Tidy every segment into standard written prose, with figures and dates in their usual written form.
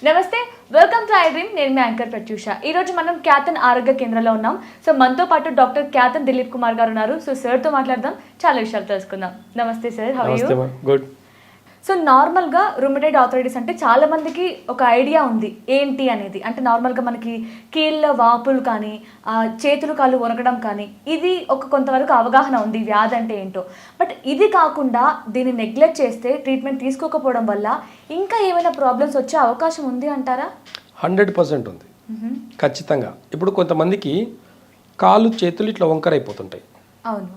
నమస్తే, welcome to I dream. నేను మీ anchor Pratyusha. ఈ రోజు మనం క్యాథన్ ఆరోగ్య కేంద్రంలో ఉన్నాం. సో మనతో పాటు డాక్టర్ క్యాథన్ దిలీప్ కుమార్ గారు ఉన్నారు. సో సార్ తో మాట్లాడదాం, చాలా విషయాలు తెలుసుకుందాం. నమస్తే sir, how are you? Good. So నార్మల్గా రుమటైడ్ ఆర్థరైటిస్ అంటే చాలా మందికి ఒక ఐడియా ఉంది ఏంటి అనేది. అంటే నార్మల్గా మనకి కీళ్ళ వాపులు కానీ చేతులు కాళ్ళు వణకడం కానీ ఇది ఒక కొంతవరకు అవగాహన ఉంది వ్యాధి అంటే ఏంటో. బట్ ఇది కాకుండా దీన్ని నెగ్లెక్ట్ చేస్తే, ట్రీట్మెంట్ తీసుకోకపోవడం వల్ల ఇంకా ఏమైనా ప్రాబ్లమ్స్ వచ్చే అవకాశం ఉంది అంటారా? 100% ఉంది, ఖచ్చితంగా. ఇప్పుడు కొంతమందికి కాళ్ళు చేతులు ఇట్లా వంకరైపోతుంటాయి. అవును,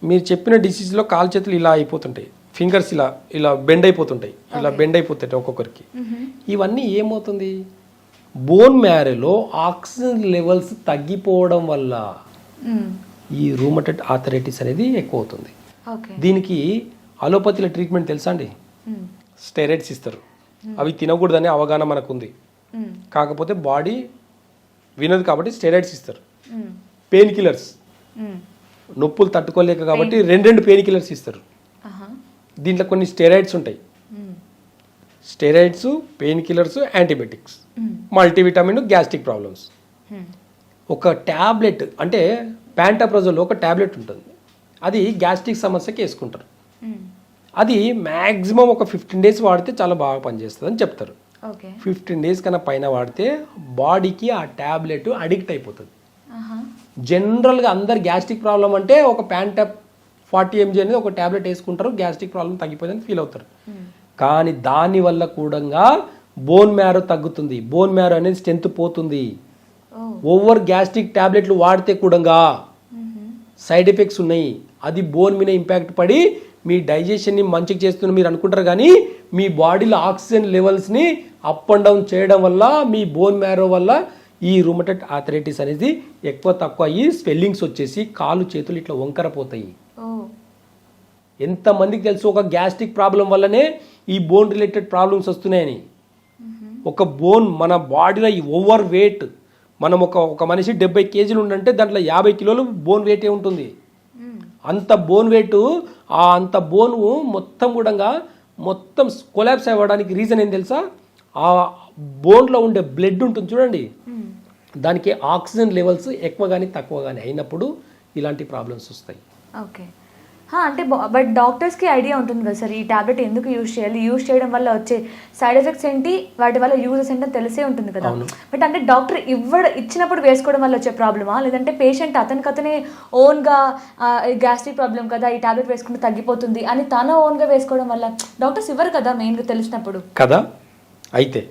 మీరు చెప్పిన డిసీజ్లో కాళ్ళు చేతులు ఇలా అయిపోతుంటాయి, ఫింగర్స్ ఇలా ఇలా బెండ్ అయిపోతుంటాయి, ఇలా బెండ్ అయిపోతుంటాయి ఒక్కొక్కరికి. ఇవన్నీ ఏమవుతుంది? బోన్ మ్యారోలో ఆక్సిజన్ లెవెల్స్ తగ్గిపోవడం వల్ల ఈ రూమటైడ్ ఆర్థరైటిస్ అనేది ఎక్కువ అవుతుంది. దీనికి అలోపతిలో ట్రీట్మెంట్ తెలుసా అండి? స్టెరాయిడ్స్ ఇస్తారు. అవి తినకూడదనే అవగాహన మనకుంది, కాకపోతే బాడీ వినదు కాబట్టి స్టెరాయిడ్స్ ఇస్తారు. పెయిన్ కిల్లర్స్, నొప్పులు తట్టుకోలేక కాబట్టి రెండు పెయిన్ కిల్లర్స్ ఇస్తారు. దీంట్లో కొన్ని స్టెరాయిడ్స్ ఉంటాయి. Steroids, pain killers, antibiotics, multivitamin, gastric problems. ఒక ట్యాబ్లెట్ అంటే ప్యాంటాప్రోజోల్ ఒక ట్యాబ్లెట్ ఉంటుంది, అది గ్యాస్ట్రిక్ సమస్యకి వేసుకుంటారు. అది మ్యాక్సిమం ఒక 15 days వాడితే చాలా బాగా పనిచేస్తుంది అని చెప్తారు. 15 days కన్నా పైన వాడితే బాడీకి ఆ ట్యాబ్లెట్ అడిక్ట్ అయిపోతుంది. జనరల్గా అందరు గ్యాస్ట్రిక్ ప్రాబ్లం అంటే ఒక 40 mg అనేది ఒక ట్యాబ్లెట్ వేసుకుంటారు, గ్యాస్ట్రిక్ ప్రాబ్లం తగ్గిపోయిందని ఫీల్ అవుతారు. కానీ దానివల్ల కూడా బోన్ మ్యారో తగ్గుతుంది, బోన్ మ్యారో అనేది స్ట్రెంత్ పోతుంది. ఓవర్ గ్యాస్ట్రిక్ ట్యాబ్లెట్లు వాడితే కూడా సైడ్ ఎఫెక్ట్స్ ఉన్నాయి. అది బోన్ మీద ఇంపాక్ట్ పడి మీ డైజెషన్ని మంచిగా చేస్తుంది మీరు అనుకుంటారు, కానీ మీ బాడీలో ఆక్సిజన్ లెవెల్స్ని అప్ అండ్ డౌన్ చేయడం వల్ల మీ బోన్ మ్యారో వల్ల ఈ రూమటైడ్ ఆర్థరైటిస్ అనేది ఎక్కువ తక్కువ అయ్యి స్వెల్లింగ్స్ వచ్చేసి కాళ్ళు చేతులు ఇట్లా వంకరపోతాయి. ఎంతమందికి తెలుసు ఒక గ్యాస్ట్రిక్ ప్రాబ్లం వల్లనే ఈ బోన్ రిలేటెడ్ ప్రాబ్లమ్స్ వస్తున్నాయని? ఒక బోన్ మన బాడీలో ఈ ఓవర్ వెయిట్, మనం ఒక మనిషి 70 kg ఉండంటే దాంట్లో 50 kg బోన్ వెయిటే ఉంటుంది. అంత బోన్ వెయిట్, అంత బోన్ మొత్తం కూడా మొత్తం కొలాప్స్ అవ్వడానికి రీజన్ ఏం తెలుసా? ఆ బోన్లో ఉండే బ్లడ్ ఉంటుంది చూడండి, దానికి ఆక్సిజన్ లెవెల్స్ ఎక్కువ కానీ తక్కువ కానీ అయినప్పుడు ఇలాంటి ప్రాబ్లమ్స్ వస్తాయి. ఓకే, అంటే బట్ డాక్టర్స్కి ఐడియా ఉంటుంది కదా సార్, ఈ టాబ్లెట్ ఎందుకు యూజ్ చేయాలి, యూజ్ చేయడం వల్ల వచ్చే సైడ్ ఎఫెక్ట్స్ ఏంటి, వాటి వల్ల యూజెస్ ఏంటో తెలిసే ఉంటుంది కదా. బట్ అంటే డాక్టర్ ఇచ్చినప్పుడు వేసుకోవడం వల్ల వచ్చే ప్రాబ్లమా, లేదంటే పేషెంట్ అతనే ఓన్గా గ్యాస్ట్రిక్ ప్రాబ్లం కదా ఈ టాబ్లెట్ వేసుకుంటే తగ్గిపోతుంది అని తన ఓన్గా వేసుకోవడం వల్ల డాక్టర్స్ ఇవ్వరు కదా మెయిన్గా తెలిసినప్పుడు కదా? అయితే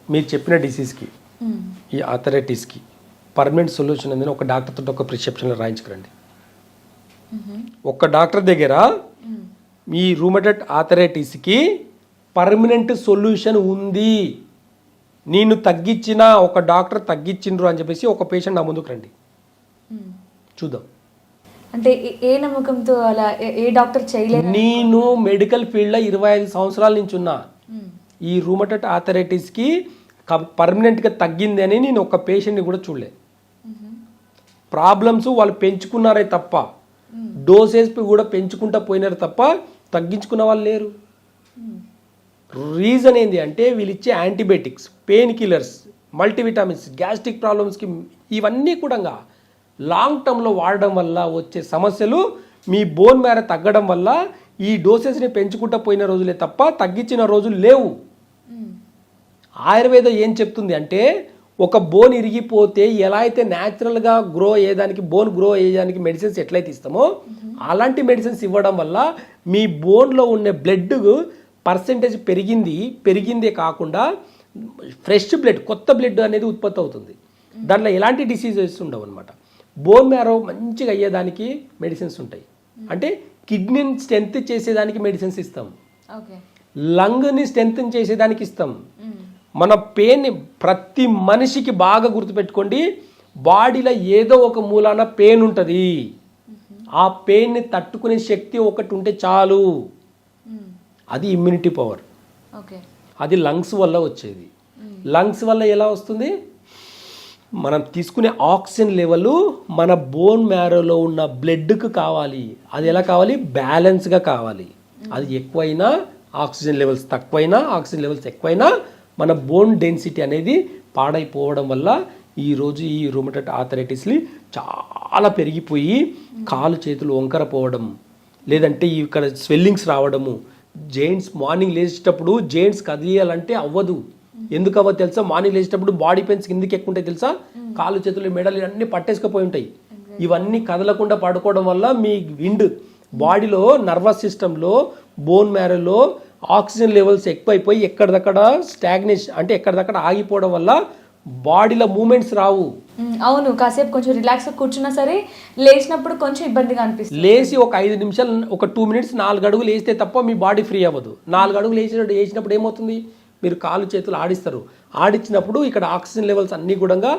మీరు చెప్పిన డిసీజ్కి, ఈ ఆర్థరైటిస్కి పర్మనెంట్ సొల్యూషన్ అనేది ఒక డాక్టర్తో ఒక ప్రిస్క్రిప్షన్లో రాయించుకురండి. ఒక డాక్టర్ దగ్గర ఈ రూమటైడ్ ఆర్థరైటిస్కి పర్మనెంట్ సొల్యూషన్ ఉంది, నేను తగ్గించిన ఒక డాక్టర్ తగ్గించిండ్రు అని చెప్పేసి ఒక పేషెంట్ నా ముందుకు రండి, చూద్దాం. అంటే ఏ నమ్మకంతో అలా ఏ డాక్టర్ చేయలేదు? నేను మెడికల్ ఫీల్డ్లో 25 సంవత్సరాల నుంచి ఉన్నా. ఈ రూమటైడ్ ఆర్థరైటిస్కి పర్మనెంట్గా తగ్గింది అని నేను ఒక పేషెంట్ని కూడా చూడలే. ప్రాబ్లమ్స్ వాళ్ళు పెంచుకున్నారే తప్ప, డోసేజ్ కూడా పెంచుకుంటా పోయినారు తప్ప తగ్గించుకున్న వాళ్ళు లేరు. రీజన్ ఏంటి అంటే వీళ్ళు ఇచ్చే యాంటీబయాటిక్స్, పెయిన్ కిల్లర్స్, మల్టీవిటామిన్స్, గ్యాస్ట్రిక్ ప్రాబ్లమ్స్కి ఇవన్నీ కూడా లాంగ్ టర్మ్లో వాడడం వల్ల వచ్చే సమస్యలు మీ బోన్ మ్యారో తగ్గడం వల్ల ఈ డోసెస్ని పెంచుకుంటా పోయిన రోజులే తప్ప తగ్గించిన రోజులు లేవు. ఆయుర్వేదం ఏం చెప్తుంది అంటే ఒక బోన్ ఇరిగిపోతే ఎలా అయితే న్యాచురల్గా గ్రో అయ్యేదానికి, బోన్ గ్రో అయ్యేదానికి మెడిసిన్స్ ఎట్లయితే ఇస్తామో అలాంటి మెడిసిన్స్ ఇవ్వడం వల్ల మీ బోన్లో ఉండే బ్లడ్ పర్సెంటేజ్ పెరిగిందే కాకుండా ఫ్రెష్ బ్లడ్, కొత్త బ్లడ్ అనేది ఉత్పత్తి అవుతుంది. దాంట్లో ఎలాంటి డిసీజెస్ ఉండవు అనమాట. బోన్ మ్యారో మంచిగా అయ్యేదానికి మెడిసిన్స్ ఉంటాయి. అంటే కిడ్నీని స్ట్రెంత్ చేసేదానికి మెడిసిన్స్ ఇస్తాం, లంగ్ని స్ట్రెంత్ చేసేదానికి ఇస్తాం. మన పెయిన్ ప్రతి మనిషికి బాగా గుర్తుపెట్టుకోండి, బాడీలో ఏదో ఒక మూలాన పెయిన్ ఉంటుంది. ఆ పెయిన్ని తట్టుకునే శక్తి ఒకటి ఉంటే చాలు, అది ఇమ్యూనిటీ పవర్. అది లంగ్స్ వల్ల వచ్చేది. లంగ్స్ వల్ల ఎలా వస్తుంది? మనం తీసుకునే ఆక్సిజన్ లెవెల్ మన బోన్ మ్యారోలో ఉన్న బ్లడ్కి కావాలి. అది ఎలా కావాలి? బ్యాలెన్స్గా కావాలి. అది ఎక్కువైనా ఆక్సిజన్ లెవెల్స్ తక్కువైనా, ఆక్సిజన్ లెవెల్స్ ఎక్కువైనా మన బోన్ డెన్సిటీ అనేది పాడైపోవడం వల్ల ఈరోజు ఈ రుమటైడ్ ఆర్థరైటిస్లు చాలా పెరిగిపోయి కాలు చేతులు వంకర పోవడం, లేదంటే ఇక్కడ స్వెల్లింగ్స్ రావడము. జెయింట్స్ మార్నింగ్ లేచేటప్పుడు జెయింట్స్ కదిలియాలంటే అవ్వదు. ఎందుకు అవ్వదు తెలుసా? మార్నింగ్ లేచేటప్పుడు బాడీ పెయిన్స్ కిందకి ఎక్కువ ఉంటాయి తెలుసా? కాలు చేతులు మెడలు అన్నీ పట్టేసుకుపోయి ఉంటాయి. ఇవన్నీ కదలకుండా పడుకోవడం వల్ల మీ బాడీలో నర్వస్ సిస్టంలో బోన్ మ్యారోలో ఆక్సిజన్ లెవెల్స్ ఎక్కువైపోయి ఎక్కడిదక్కడ స్టాగ్నేషన్ అంటే ఎక్కడిదక్కడ ఆగిపోవడం వల్ల బాడీలో మూమెంట్స్ రావు. అవును, కాసేపు కొంచెం రిలాక్స్ కూర్చున్నా సరే లేచినప్పుడు కొంచెం ఇబ్బందిగా అనిపిస్తుంది. లేచి ఒక 5 నిమిషాలు ఒక 2 మినిట్స్ 4 అడుగులు వేస్తే తప్ప మీ బాడీ ఫ్రీ అవ్వదు. 4 అడుగులు వేసినప్పుడు ఏమవుతుంది? మీరు కాలు చేతులు ఆడిస్తారు. ఆడించినప్పుడు ఇక్కడ ఆక్సిజన్ లెవెల్స్ అన్నీ కూడా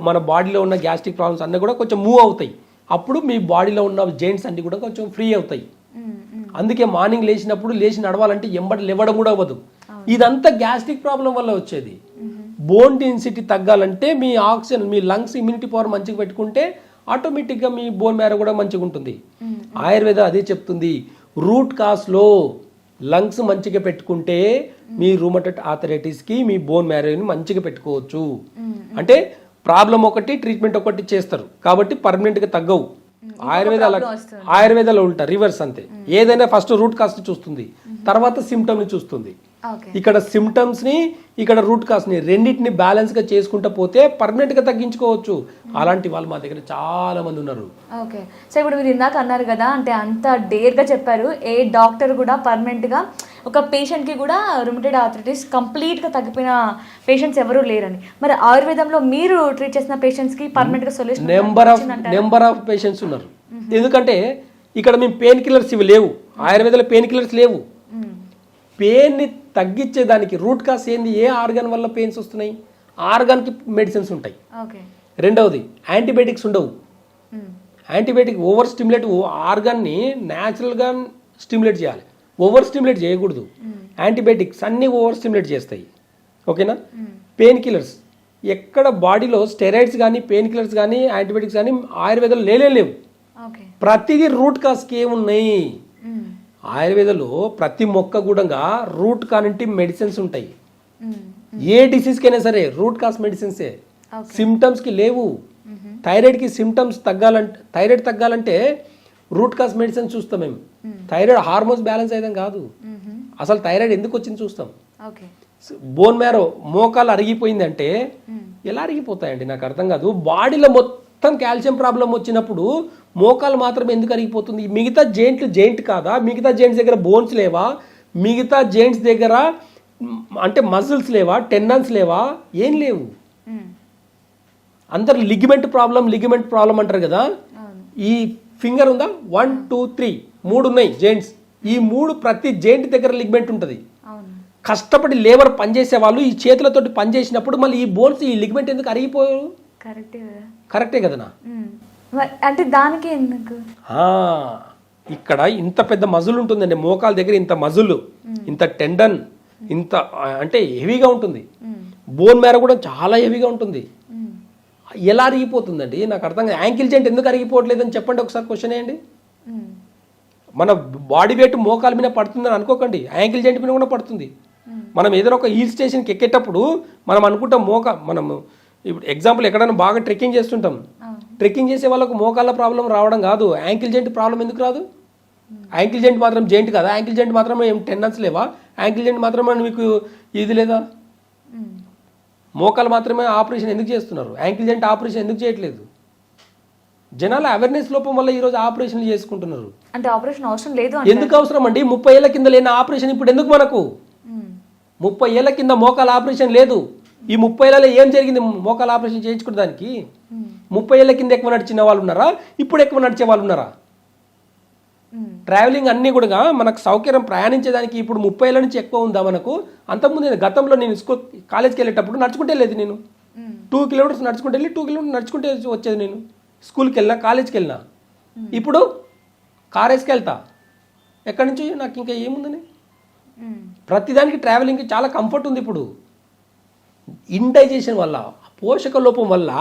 మన బాడీలో ఉన్న గ్యాస్ట్రిక్ ప్రాబ్లమ్స్ అన్నీ కూడా కొంచెం మూవ్ అవుతాయి. అప్పుడు మీ బాడీలో ఉన్న జెయింట్స్ అన్నీ కూడా కొంచెం ఫ్రీ అవుతాయి. అందుకే మార్నింగ్ లేచినప్పుడు లేచి నడవాలంటే ఎంబడి లేవడం కూడా అవ్వదు. ఇదంతా గ్యాస్ట్రిక్ ప్రాబ్లం వల్ల వచ్చేది. బోన్ డెన్సిటీ తగ్గాలంటే మీ ఆక్సిజన్ మీ లంగ్స్ ఇమ్యూనిటీ పవర్ మంచిగా పెట్టుకుంటే ఆటోమేటిక్గా మీ బోన్ మ్యారో కూడా మంచిగా ఉంటుంది. ఆయుర్వేద అదే చెప్తుంది, రూట్ కాస్లో లంగ్స్ మంచిగా పెట్టుకుంటే మీ రూమటైడ్ ఆర్థరైటిస్కి మీ బోన్ మ్యారోని మంచిగా పెట్టుకోవచ్చు. అంటే ప్రాబ్లం ఒకటి ట్రీట్మెంట్ ఒకటి చేస్తారు కాబట్టి పర్మనెంట్గా తగ్గవు. ఆయుర్వేదాలో ఉంటా రివర్స్ అంతే. ఏదైనా ఫస్ట్ రూట్ కాస్ చూస్తుంది, తర్వాత సిమ్టమ్ ని చూస్తుంది. ఇక్కడ సిమ్టమ్స్ ని ఇక్కడ రూట్ కాస్ ని రెండింటిని బ్యాలెన్స్ గా చేసుకుంటూ పోతే పర్మనెంట్ గా తగ్గించుకోవచ్చు. అలాంటి వాళ్ళు మా దగ్గర చాలా మంది ఉన్నారు. ఓకే, సో ఇప్పుడు మీరు ఇందాక అన్నారు కదా, అంటే అంత డేర్ గా చెప్పారు, ఏ డాక్టర్ కూడా పర్మనెంట్ గా ఒక పేషెంట్ కి కూడా రుమటైడ్ ఆర్థరైటిస్ కంప్లీట్ గా తగ్గిపోయిన పేషెంట్స్ ఎవరు లేరని. మరి ఆయుర్వేదంలో మీరు ట్రీట్ చేసిన పేషెంట్స్ కి పర్మనెంట్ గా సొల్యూషన్ నెంబర్ ఆఫ్ పేషెంట్స్ ఉన్నారు. ఎందుకంటే ఇక్కడ మేము పెయిన్ కిల్లర్స్ ఇవి లేవు, ఆయుర్వేదంలో పెయిన్ కిల్లర్స్ లేవు. పెయిన్ ని తగ్గించేదానికి రూట్ కాస్ ఏంది? ఏ ఆర్గాన్ వల్ల పెయిన్స్ వస్తున్నాయి? ఆర్గాన్కి మెడిసిన్స్ ఉంటాయి. రెండవది యాంటీబయాటిక్స్ ఉండవు. యాంటీబయాటిక్ ఓవర్ స్టిమ్యులేట్ ఆర్గాన్ని న్యాచురల్గా స్టిమ్యులేట్ చేయాలి, ఓవర్ స్టిమ్యులేట్ చేయకూడదు. యాంటీబయాటిక్స్ అన్నీ ఓవర్ స్టిమ్యులేట్ చేస్తాయి. ఓకేనా? పెయిన్ కిల్లర్స్ ఎక్కడ బాడీలో స్టెరాయిడ్స్ కానీ పెయిన్ కిల్లర్స్ కానీ యాంటీబయాటిక్స్ కానీ ఆయుర్వేదంలో లేవు. ప్రతిదీ రూట్ కాస్కి ఏమున్నాయి? ఆయుర్వేదంలో ప్రతి మొక్క కూడా రూట్ కానింటి మెడిసిన్స్ ఉంటాయి. ఏ డిసీజ్కైనా సరే రూట్ కాస్ మెడిసిన్సే. సిమ్టమ్స్కి లేవు. థైరాయిడ్కి సిమ్టమ్స్ థైరాయిడ్ తగ్గాలంటే రూట్ కాస్ మెడిసిన్ చూస్తాం మేము. థైరాయిడ్ హార్మోన్స్ బ్యాలెన్స్ అయ్యడం కాదు, అసలు థైరాయిడ్ ఎందుకు వచ్చింది చూస్తాం. బోన్ మ్యారో మోకాలు అరిగిపోయిందంటే ఎలా అరిగిపోతాయండి? నాకు అర్థం కాదు. బాడీలో మొత్తం కాల్షియం ప్రాబ్లం వచ్చినప్పుడు మోకాలు మాత్రమే ఎందుకు అరిగిపోతుంది? మిగతా జెయింట్ కాదా? మిగతా జెయింట్స్ దగ్గర బోన్స్ లేవా? మిగతా జెయింట్స్ దగ్గర అంటే మజిల్స్ లేవా? టెండన్స్ లేవా? ఏం లేవు. అందరు లిగమెంట్ ప్రాబ్లం అంటారు కదా. ఈ ఫింగర్ ఉందా? 1 2 3 3 ఉన్నాయి జెయింట్స్. ఈ 3 ప్రతి జెయింట్ దగ్గర లిగమెంట్ ఉంటుంది. కష్టపడి లేబర్ పనిచేసే వాళ్ళు ఈ చేతులతోటి పనిచేసినప్పుడు మళ్ళీ ఈ బోన్స్ ఈ లిగమెంట్ ఎందుకు అరిగిపోయారు? కరెక్టే కదనా? అంటే దానికి ఎందుకు? ఇక్కడ ఇంత పెద్ద మజుల్ ఉంటుందండి మోకాల దగ్గర, ఇంత మజుల్, ఇంత టెండన్, ఇంత అంటే హెవీగా ఉంటుంది. బోన్ మ్యారో కూడా చాలా హెవీగా ఉంటుంది. ఎలా అరిగిపోతుందండి? నాకు అర్థం కాదు. యాంకిల్ జాయింట్ ఎందుకు అరిగిపోవట్లేదని చెప్పండి ఒకసారి, క్వశ్చన్ వేయండి. మన బాడీ వెయిట్ మోకాల మీద పడుతుందని అనుకోకండి, యాంకిల్ జాయింట్ మీద కూడా పడుతుంది. మనం ఏదైనా ఒక హిల్ స్టేషన్కి ఎక్కేటప్పుడు మనం అనుకుంటాం మనము ఇప్పుడు ఎగ్జాంపుల్ ఎక్కడైనా బాగా ట్రెక్కింగ్ చేస్తుంటాం. ట్రెక్కింగ్ చేసే వాళ్ళకు మోకాళ్ళ ప్రాబ్లం రావడం కాదు, యాంకిల్ జాయింట్ ప్రాబ్లం ఎందుకు రాదు? యాంకిల్ జాయింట్ మాత్రం జాయింట్ కదా, యాంకిల్ జాయింట్ మాత్రమే ఏం టెండన్స్ లేవా? యాంకిల్ జాయింట్ మాత్రమే మీకు ఇది లేదా? మోకాలు మాత్రమే ఆపరేషన్ ఎందుకు చేస్తున్నారు? యాంకిల్ జాయింట్ ఆపరేషన్ ఎందుకు చేయట్లేదు? జనాల అవేర్నెస్ లోపం వల్ల ఈరోజు ఆపరేషన్లు చేసుకుంటున్నారు. అంటే ఆపరేషన్ అవసరం లేదు. ఎందుకు అవసరం అండి? 30 ఏళ్ల కింద లేని ఆపరేషన్ ఇప్పుడు ఎందుకు మనకు? 30 ఏళ్ల కింద మోకాల ఆపరేషన్ లేదు. ఈ 30 ఏళ్ళలో ఏం జరిగింది మోకాల ఆపరేషన్ చేయించుకోవడానికి? 30 ఏళ్ల కింద ఎక్కువ నడిచిన వాళ్ళు ఉన్నారా? ఇప్పుడు ఎక్కువ నడిచే వాళ్ళు ఉన్నారా? ట్రావెలింగ్ అన్నీ కూడా మనకు సౌకర్యం ప్రయాణించేదానికి ఇప్పుడు 30 ఏళ్ళ నుంచి ఎక్కువ ఉందా మనకు? అంతకుముందు గతంలో నేను కాలేజ్కి వెళ్ళేటప్పుడు నడుచుకుంటే లేదు, నేను 2 కిలోమీటర్స్ నడుచుకుంటే వెళ్ళి 2 కిలోమీటర్స్ నడుచుకుంటే వచ్చేది. నేను స్కూల్కి వెళ్ళినా కాలేజ్కి వెళ్ళినా. ఇప్పుడు కార్ వేసుకెళ్తా. ఎక్కడి నుంచి నాకు ఇంకా ఏముందని? ప్రతిదానికి ట్రావెలింగ్కి చాలా కంఫర్ట్ ఉంది. ఇప్పుడు ఇండైజెషన్ వల్ల, పోషక లోపం వల్ల,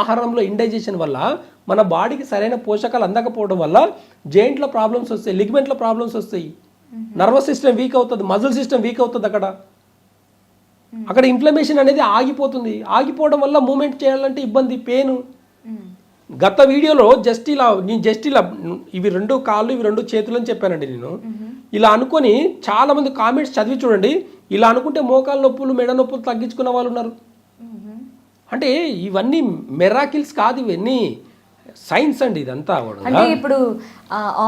ఆహారంలో ఇండైజెషన్ వల్ల మన బాడీకి సరైన పోషకాలు అందకపోవడం వల్ల జాయింట్లో ప్రాబ్లమ్స్ వస్తాయి, లిగమెంట్లో ప్రాబ్లమ్స్ వస్తాయి, నర్వస్ సిస్టమ్ వీక్ అవుతుంది, మజిల్ సిస్టమ్ వీక్ అవుతుంది. అక్కడ అక్కడ ఇన్ఫ్లమేషన్ అనేది ఆగిపోతుంది. ఆగిపోవడం వల్ల మూమెంట్ చేయాలంటే ఇబ్బంది, పెయిన్. గత వీడియోలో జస్ట్ ఇలా ఇవి 2 కాళ్ళు ఇవి 2 చేతులు అని చెప్పానండి నేను. ఇలా అనుకొని చాలా మంది కామెంట్స్ చదివి చూడండి. ఇలా అనుకుంటే మోకాలు నొప్పులు మెడ నొప్పులు తగ్గించుకున్న వాళ్ళు ఉన్నారు. అంటే ఇవన్నీ మెరాకిల్స్ కాదు, ఇవన్నీ సైన్స్ అండి ఇదంతా. అంటే ఇప్పుడు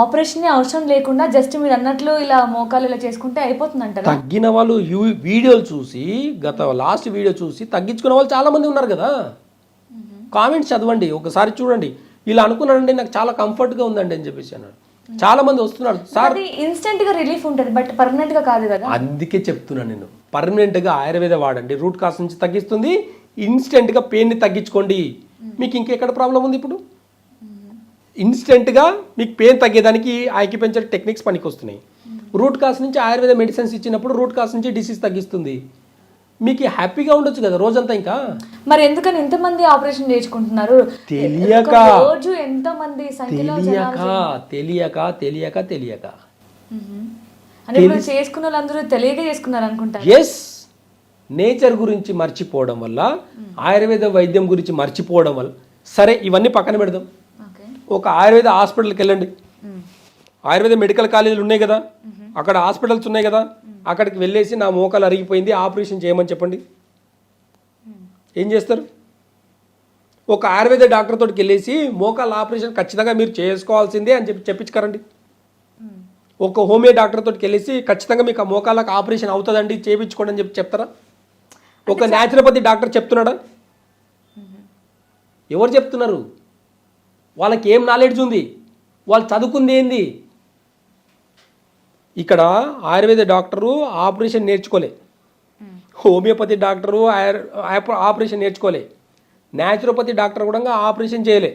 ఆపరేషన్ అవసరం లేకుండా జస్ట్ మీరు అన్నట్లు ఇలా మోకాలు ఇలా చేసుకుంటే అయిపోతుంది అంటారా? తగ్గిన వాళ్ళు వీడియోలు చూసి, లాస్ట్ వీడియో చూసి తగ్గించుకున్న వాళ్ళు చాలా మంది ఉన్నారు కదా. కామెంట్స్ చదవండి, ఒకసారి చూడండి. ఇలా అనుకున్నానండి నాకు చాలా కంఫర్ట్గా ఉందండి అని చెప్పేసి అన్నారు. చాలా మంది వస్తున్నారు సార్. ఇన్స్టెంట్ గా రిలీఫ్ ఉంటుంది, బట్ పర్మనెంట్ గా కాదు కదా. అందుకే చెప్తున్నాను నేను, పర్మనెంట్ గా ఆయుర్వేద వాడండి, రూట్ కాస్ నుంచి తగ్గిస్తుంది. ఇన్స్టెంట్ గా పెయిన్ ని తగ్గించుకోండి. మీకు ఇంకెక్కడ ప్రాబ్లం ఉంది? ఇప్పుడు ఇన్స్టెంట్ గా మీకు పెయిన్ తగ్గేదానికి ఆక్యుపెంచర్ టెక్నిక్స్ పనికి వస్తున్నాయి. రూట్ కాస్ నుంచి ఆయుర్వేద మెడిసిన్స్ ఇచ్చినప్పుడు రూట్ కాస్ నుంచి డిసీజ్ తగ్గిస్తుంది. మీకు హ్యాపీగా ఉండొచ్చు కదా రోజంతా. ఇంకా మరి ఎందుకని ఇంతమంది ఆపరేషన్ చేసుకుంటున్నారు? తెలియక, రోజు ఎంతమంది సంఖ్యలో తెలియక అంటే ఇప్పుడు చేసుకున్న వాళ్ళందరూ తెలియక చేసుకున్నారు అనుకుంటారు. ఎస్, నేచర్ గురించి మర్చిపోవడం వల్ల, ఆయుర్వేద వైద్యం గురించి మర్చిపోవడం వల్ల. సరే ఇవన్నీ పక్కన పెడదాం. ఒక ఆయుర్వేద హాస్పిటల్కి వెళ్ళండి. ఆయుర్వేద మెడికల్ కాలేజీలు ఉన్నాయి కదా, అక్కడ హాస్పిటల్స్ ఉన్నాయి కదా, అక్కడికి వెళ్ళేసి నా మోకాలు అరిగిపోయింది ఆపరేషన్ చేయమని చెప్పండి. ఏం చేస్తారు? ఒక ఆయుర్వేద డాక్టర్ తోటికి వెళ్ళేసి మోకాలు ఆపరేషన్ ఖచ్చితంగా మీరు చేసుకోవాల్సిందే అని చెప్పించుకారండి. ఒక హోమియో డాక్టర్ తోటికి వెళ్ళేసి ఖచ్చితంగా మీకు ఆ మోకాళ్ళకి ఆపరేషన్ అవుతుందండి చేయించుకోండి అని చెప్తారా? ఒక న్యాచురోపతి డాక్టర్ చెప్తున్నాడా? ఎవరు చెప్తున్నారు? వాళ్ళకి ఏం నాలెడ్జ్ ఉంది? వాళ్ళు చదువుకుంది ఏంది? ఇక్కడ ఆయుర్వేద డాక్టరు ఆపరేషన్ నేర్చుకోలే, హోమియోపతి డాక్టరు ఆపరేషన్ నేర్చుకోలే, న్యాచురోపతి డాక్టర్ కూడా ఆపరేషన్ చేయలే.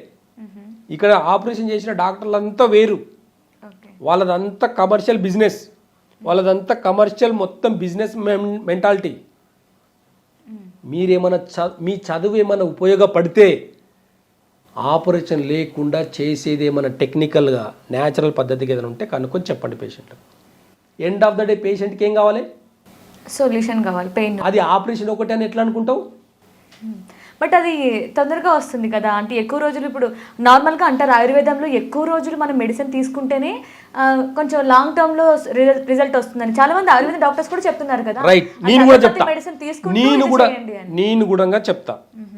ఇక్కడ ఆపరేషన్ చేసిన డాక్టర్లంతా వేరు. వాళ్ళదంతా కమర్షియల్ బిజినెస్, వాళ్ళదంతా కమర్షియల్ మొత్తం బిజినెస్ మెంటాలిటీ. మీరేమైనా మీ చదువు ఏమైనా ఉపయోగపడితే ఆపరేషన్ లేకుండా చేసేది ఏమైనా టెక్నికల్గా న్యాచురల్ పద్ధతికి ఏదైనా ఉంటే కనుక్కొని చెప్పండి patient. End of the day పేషెంట్కి ఏం కావాలి? సొల్యూషన్ కావాలి, పెయిన్. అది ఆపరేషన్ ఒకటి అని ఎట్లా అనుకుంటావు? బట్ అది తొందరగా వస్తుంది కదా అంటే ఎక్కువ రోజులు. ఇప్పుడు నార్మల్గా అంటారు ఆయుర్వేదంలో ఎక్కువ రోజులు మనం మెడిసిన్ తీసుకుంటేనే కొంచెం లాంగ్ టర్మ్ లో రిజల్ట్ వస్తుందని చాలా మంది ఆయుర్వేద డాక్టర్స్ కూడా చెప్తున్నారు కదా. రైట్, నేను కూడా చెప్తా. మెడిసిన్ నేను కూడా చెప్తా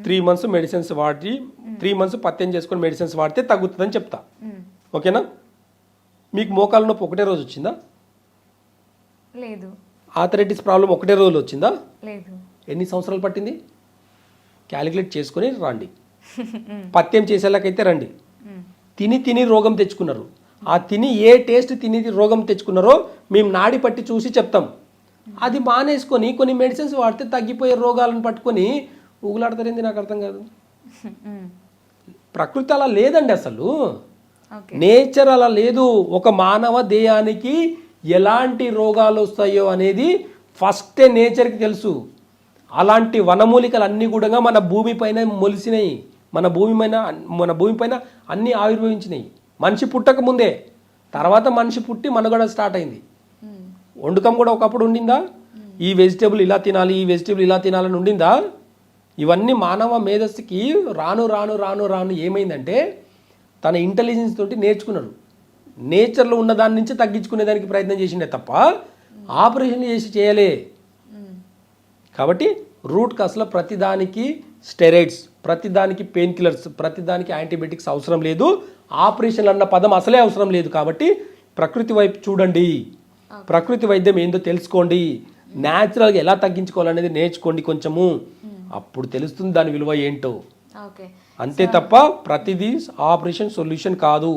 3 months మెడిసిన్స్ వాడి 3 months పత్యం చేసుకొని మెడిసిన్స్ వాడితే తగ్గుతుందని చెప్తా. ఓకేనా? మీకు మోకాలు నొప్పి ఒకటే రోజు వచ్చిందా? లేదు. ఆర్థరైటిస్ ప్రాబ్లం ఒకటే రోజులో వచ్చిందా? లేదు. ఎన్ని సంవత్సరాలు పట్టింది? క్యాలిక్యులేట్ చేసుకొని రండి. పత్యం చేసేలాకైతే రండి. తిని రోగం తెచ్చుకున్నారు. ఆ ఏ టేస్ట్ తిని రోగం తెచ్చుకున్నారో మేము నాడి పట్టి చూసి చెప్తాం. అది మానేసుకొని కొన్ని మెడిసిన్స్ వాడితే తగ్గిపోయే రోగాలను పట్టుకొని ఊగులాడతారేంది నాకు అర్థం కాదు. ప్రకృతి అలా లేదండి అసలు, నేచర్ అలా లేదు. ఒక మానవ దేహానికి ఎలాంటి రోగాలు వస్తాయో అనేది ఫస్టే నేచర్కి తెలుసు. అలాంటి వనమూలికలు అన్నీ కూడా మన భూమి పైన మొలిసినాయి. మన భూమి పైన అన్నీ ఆవిర్భవించినాయి మనిషి పుట్టక ముందే. తర్వాత మనిషి పుట్టి మనుగడ స్టార్ట్ అయింది. వండుకం కూడా ఒకప్పుడు ఉండిందా? ఈ వెజిటేబుల్ ఇలా తినాలి, ఈ వెజిటేబుల్ ఇలా తినాలని ఉండిందా? ఇవన్నీ మానవ మేధస్సుకి రాను రాను రాను రాను ఏమైందంటే తన ఇంటెలిజెన్స్ తోటి నేర్చుకున్నారు. నేచర్లో ఉన్న దాని నుంచి తగ్గించుకునేదానికి ప్రయత్నం చేసిండే తప్ప ఆపరేషన్ చేయలే. కాబట్టి రూట్ కాస్లో ప్రతిదానికి స్టెరాయిడ్స్, ప్రతిదానికి పెయిన్ కిల్లర్స్, ప్రతిదానికి యాంటీబయాటిక్స్ అవసరం లేదు. ఆపరేషన్లు అన్న పదం అసలే అవసరం లేదు. కాబట్టి ప్రకృతి వైపు చూడండి, ప్రకృతి వైద్యం ఏందో తెలుసుకోండి, న్యాచురల్గా ఎలా తగ్గించుకోవాలనేది నేర్చుకోండి కొంచెము. అప్పుడు తెలుస్తుంది దాని విలువ ఏంటో. అంతే తప్ప ప్రతిదీ ఆపరేషన్ సొల్యూషన్ కాదు.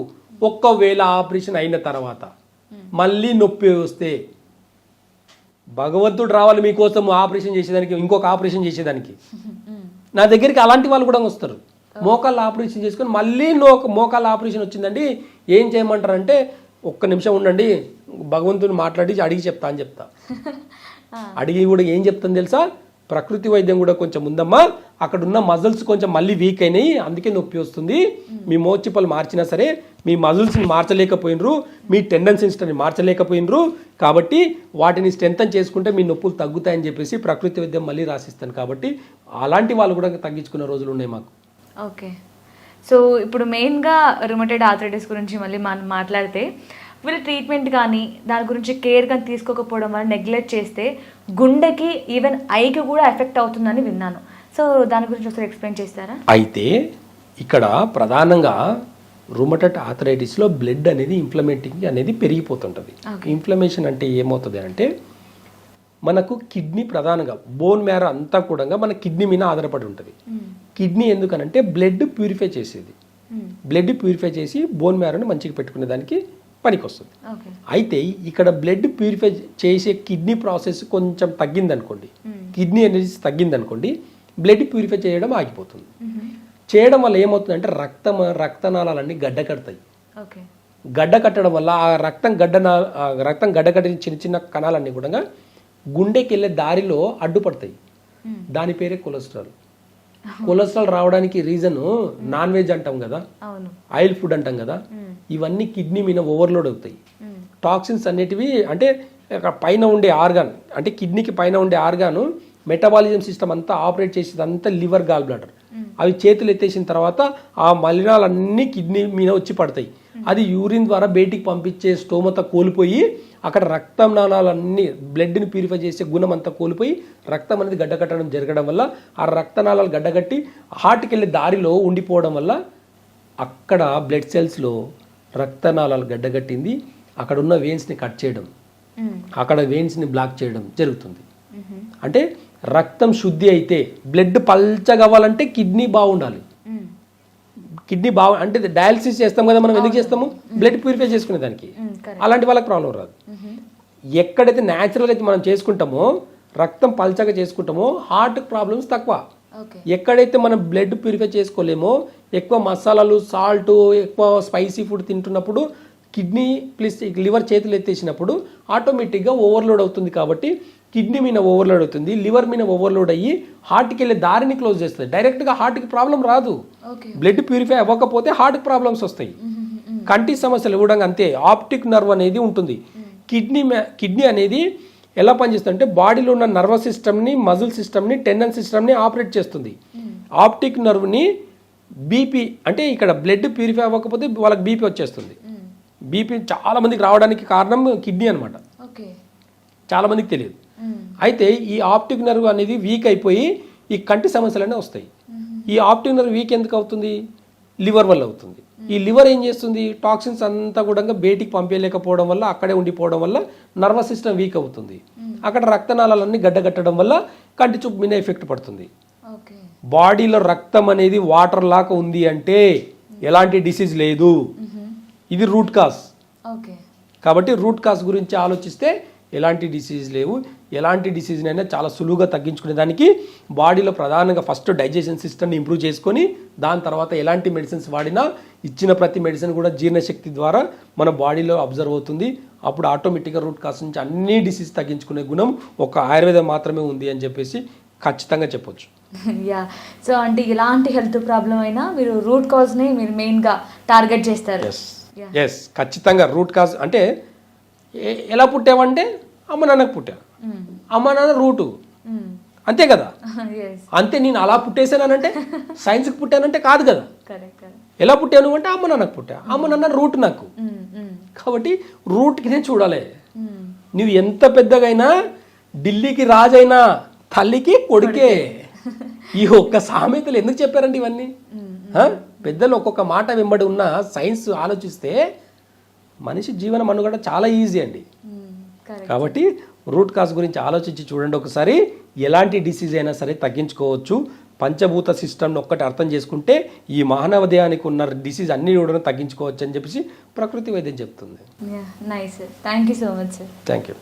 ఒక్కవేళ ఆపరేషన్ అయిన తర్వాత మళ్ళీ నొప్పి వస్తే భగవంతుడు రావాలి మీకోసం ఆపరేషన్ చేసేదానికి, ఇంకొక ఆపరేషన్ చేసేదానికి. నా దగ్గరికి అలాంటి వాళ్ళు కూడా వస్తారు. మోకాళ్ళ ఆపరేషన్ చేసుకొని మళ్ళీ మోకాళ్ళ ఆపరేషన్ వచ్చిందండి ఏం చేయమంటారంటే ఒక్క నిమిషం ఉండండి భగవంతుని మాట్లాడి అడిగి చెప్తా అని చెప్తా. అడిగి కూడా ఏం చెప్తాను తెలుసా? ప్రకృతి వైద్యం కూడా కొంచెం ఉందమ్మా, అక్కడ ఉన్న మజిల్స్ కొంచెం మళ్ళీ వీక్ అయినాయి, అందుకే నొప్పి వస్తుంది, మీ మోచిప్పలు మార్చినా సరే మీ మజిల్స్ని మార్చలేకపోయినరు, మీ టెండెన్సీస్ని మార్చలేకపోయినరు, కాబట్టి వాటిని స్ట్రెంథన్ చేసుకుంటే మీ నొప్పులు తగ్గుతాయని చెప్పేసి ప్రకృతి వైద్యం మళ్ళీ రాసిస్తాను. కాబట్టి అలాంటి వాళ్ళు కూడా తగ్గించుకున్న రోజులు ఉన్నాయి మాకు. ఓకే, సో ఇప్పుడు మెయిన్గా రుమటైడ్ ఆర్థరైటిస్ గురించి మళ్ళీ మనం మాట్లాడితే, వీళ్ళ ట్రీట్మెంట్ కానీ దాని గురించి కేర్ కానీ తీసుకోకపోవడం వల్ల నెగ్లెక్ట్ చేస్తే గుండెకి ఈవెన్ ఐకి కూడా ఎఫెక్ట్ అవుతుందని విన్నాను. సో దాని గురించి ఒకసారి ఎక్స్ప్లెయిన్ చేస్తారా? అయితే ఇక్కడ ప్రధానంగా రుమటైడ్ ఆర్థరైటిస్లో బ్లడ్ అనేది ఇన్ఫ్లమేటింగ్ అనేది పెరిగిపోతుంటుంది. ఇన్ఫ్లమేషన్ అంటే ఏమవుతుంది అంటే, మనకు కిడ్నీ ప్రధానంగా బోన్ మ్యారో అంతా కూడా మన కిడ్నీ మీద ఆధారపడి ఉంటుంది. కిడ్నీ ఎందుకనంటే బ్లడ్ ప్యూరిఫై చేసేది, బ్లడ్ ప్యూరిఫై చేసి బోన్ మ్యారోని మంచిగా పెట్టుకునే దానికి పనికి వస్తుంది. అయితే ఇక్కడ బ్లడ్ ప్యూరిఫై చేసే కిడ్నీ ప్రాసెస్ కొంచెం తగ్గిందనుకోండి, కిడ్నీ ఎనర్జీ తగ్గిందనుకోండి, బ్లడ్ ప్యూరిఫై చేయడం ఆగిపోతుంది. చేయడం వల్ల ఏమవుతుందంటే రక్తనాళాలన్నీ గడ్డ కడతాయి. గడ్డ కట్టడం వల్ల ఆ రక్తం గడ్డకట్టిన చిన్న చిన్న కణాలన్నీ కూడా గుండెకి వెళ్ళే దారిలో అడ్డుపడతాయి. దాని పేరే కొలెస్ట్రాల్. కొలెస్ట్రాల్ రావడానికి రీజన్ నాన్ వెజ్ అంటాం కదా, ఆయిల్ ఫుడ్ అంటాం కదా, ఇవన్నీ కిడ్నీ మీద ఓవర్లోడ్ అవుతాయి. టాక్సిన్స్ అనేటివి అంటే పైన ఉండే ఆర్గాన్, అంటే కిడ్నీకి పైన ఉండే ఆర్గాను మెటబాలిజం సిస్టమ్ అంతా ఆపరేట్ చేసేది అంతా లివర్, గాల్ బ్లాడర్. అవి చేతులు ఎత్తేసిన తర్వాత ఆ మలినాలన్నీ కిడ్నీ మీద వచ్చి పడతాయి. అది యూరిన్ ద్వారా బయటికి పంపించే స్తోమత కోల్పోయి అక్కడ రక్తం నాళాలన్నీ బ్లడ్ని ప్యూరిఫై చేసే గుణం అంతా కోల్పోయి రక్తం అనేది గడ్డకట్టడం జరగడం వల్ల ఆ రక్తనాళాలు గడ్డకట్టి హార్ట్కి వెళ్ళే దారిలో ఉండిపోవడం వల్ల అక్కడ బ్లడ్ సెల్స్లో రక్తనాళాలు గడ్డగట్టింది, అక్కడ ఉన్న వెయిన్స్ని కట్ చేయడం, అక్కడ వెయిన్స్ని బ్లాక్ చేయడం జరుగుతుంది. అంటే రక్తం శుద్ధి అయితే బ్లడ్ పల్చగవ్వాలంటే కిడ్నీ బాగుండాలి. కిడ్నీ అంటే డయాలసిస్ చేస్తాం కదా మనం, ఎందుకు చేస్తాము? బ్లడ్ ప్యూరిఫై చేసుకునే దానికి. అలాంటి వాళ్ళకి ప్రాబ్లం రాదు. ఎక్కడైతే న్యాచురల్ అయితే మనం చేసుకుంటామో, రక్తం పల్చగా చేసుకుంటామో, హార్ట్ ప్రాబ్లమ్స్ తక్కువ. ఎక్కడైతే మనం బ్లడ్ ప్యూరిఫై చేసుకోలేమో, ఎక్కువ మసాలాలు, సాల్ట్, ఎక్కువ స్పైసీ ఫుడ్ తింటున్నప్పుడు కిడ్నీ ప్లస్ లివర్ చేతులు ఎత్తేసినప్పుడు ఆటోమేటిక్గా ఓవర్లోడ్ అవుతుంది. కాబట్టి కిడ్నీ మీద ఓవర్లోడ్ అవుతుంది, లివర్ మీద ఓవర్లోడ్ అయ్యి హార్ట్కి వెళ్ళే దారిని క్లోజ్ చేస్తుంది. డైరెక్ట్గా హార్ట్కి ప్రాబ్లం రాదు. బ్లడ్ ప్యూరిఫై అవ్వకపోతే హార్ట్కి ప్రాబ్లమ్స్ వస్తాయి. కంటి సమస్యలు కూడా అంతే. ఆప్టిక్ నర్వ్ అనేది ఉంటుంది. కిడ్నీ అనేది ఎలా పనిచేస్తుంది అంటే బాడీలో ఉన్న నర్వస్ సిస్టమ్ని, మజిల్ సిస్టమ్ని, టెండన్ సిస్టమ్ని ఆపరేట్ చేస్తుంది. ఆప్టిక్ నర్వ్ని బీపీ, అంటే ఇక్కడ బ్లడ్ ప్యూరిఫై అవ్వకపోతే వాళ్ళకి బీపీ వచ్చేస్తుంది. బీపీ చాలా మందికి రావడానికి కారణం కిడ్నీ అనమాట. చాలా మందికి తెలియదు. అయితే ఈ ఆప్టిక్ నర్వ్ అనేది వీక్ అయిపోయి ఈ కంటి సమస్యలనే వస్తాయి. ఈ ఆప్టిక్ నర్వ్ వీక్ ఎందుకు అవుతుంది? లివర్ వల్ల అవుతుంది. ఈ లివర్ ఏం చేస్తుంది? టాక్సిన్స్ అంతా కూడా బయటికి పంపించలేకపోవడం వల్ల, అక్కడే ఉండిపోవడం వల్ల నర్వస్ సిస్టమ్ వీక్ అవుతుంది. అక్కడ రక్తనాళాలన్నీ గడ్డగట్టడం వల్ల కంటి చూపు మీద ఎఫెక్ట్ పడుతుంది. బాడీలో రక్తం అనేది వాటర్ లాగా ఉంది అంటే ఎలాంటి డిసీజ్ లేదు. ఇది రూట్ కాజ్. కాబట్టి రూట్ కాజ్ గురించి ఆలోచిస్తే ఎలాంటి డిసీజ్ లేవు. ఎలాంటి డిసీజ్నైనా చాలా సులువుగా తగ్గించుకునే దానికి బాడీలో ప్రధానంగా ఫస్ట్ డైజెషన్ సిస్టమ్ని ఇంప్రూవ్ చేసుకొని దాని తర్వాత ఎలాంటి మెడిసిన్స్ వాడినా ఇచ్చిన ప్రతి మెడిసిన్ కూడా జీర్ణశక్తి ద్వారా మన బాడీలో అబ్జర్వ్ అవుతుంది. అప్పుడు ఆటోమేటిక్గా రూట్ కాజ్ నుంచి అన్ని డిసీజ్ తగ్గించుకునే గుణం ఒక ఆయుర్వేదం మాత్రమే ఉంది అని చెప్పేసి ఖచ్చితంగా చెప్పొచ్చు. యా, సో అంటే ఎలాంటి హెల్త్ ప్రాబ్లం అయినా మీరు రూట్ కాజ్ని మీరు మెయిన్గా టార్గెట్ చేస్తారు. ఎస్, ఖచ్చితంగా రూట్ కాజ్ అంటే ఎలా పుట్టావంటే అమ్మ నాన్నకు పుట్టా, అమ్మ నాన్న రూటు, అంతే కదా. అంతే, నేను అలా పుట్టేసానంటే సైన్స్కి పుట్టానంటే కాదు కదా. ఎలా పుట్టాను అంటే అమ్మ నాన్నకు పుట్టా, అమ్మ నాన్న రూట్ నాకు. కాబట్టి రూట్కి నేను చూడాలి. నువ్వు ఎంత పెద్దగైనా ఢిల్లీకి రాజైనా తల్లికి కొడుకే. ఈ ఒక్క సామెతలు ఎందుకు చెప్పారండి ఇవన్నీ? పెద్దలు ఒక్కొక్క మాట వెంబడి ఉన్న సైన్స్ ఆలోచిస్తే మనిషి జీవన మనుగడ చాలా ఈజీ అండి. కాబట్టి రూట్ కాజ్ గురించి ఆలోచించి చూడండి ఒకసారి. ఎలాంటి డిసీజ్ అయినా సరే తగ్గించుకోవచ్చు. పంచభూత సిస్టమ్ని ఒక్కటి అర్థం చేసుకుంటే ఈ మానవ దేహానికి ఉన్న డిసీజ్ అన్ని కూడా తగ్గించుకోవచ్చు అని చెప్పేసి ప్రకృతి వైద్యం చెప్తుంది. Nice sir, thank you so much sir. Thank you.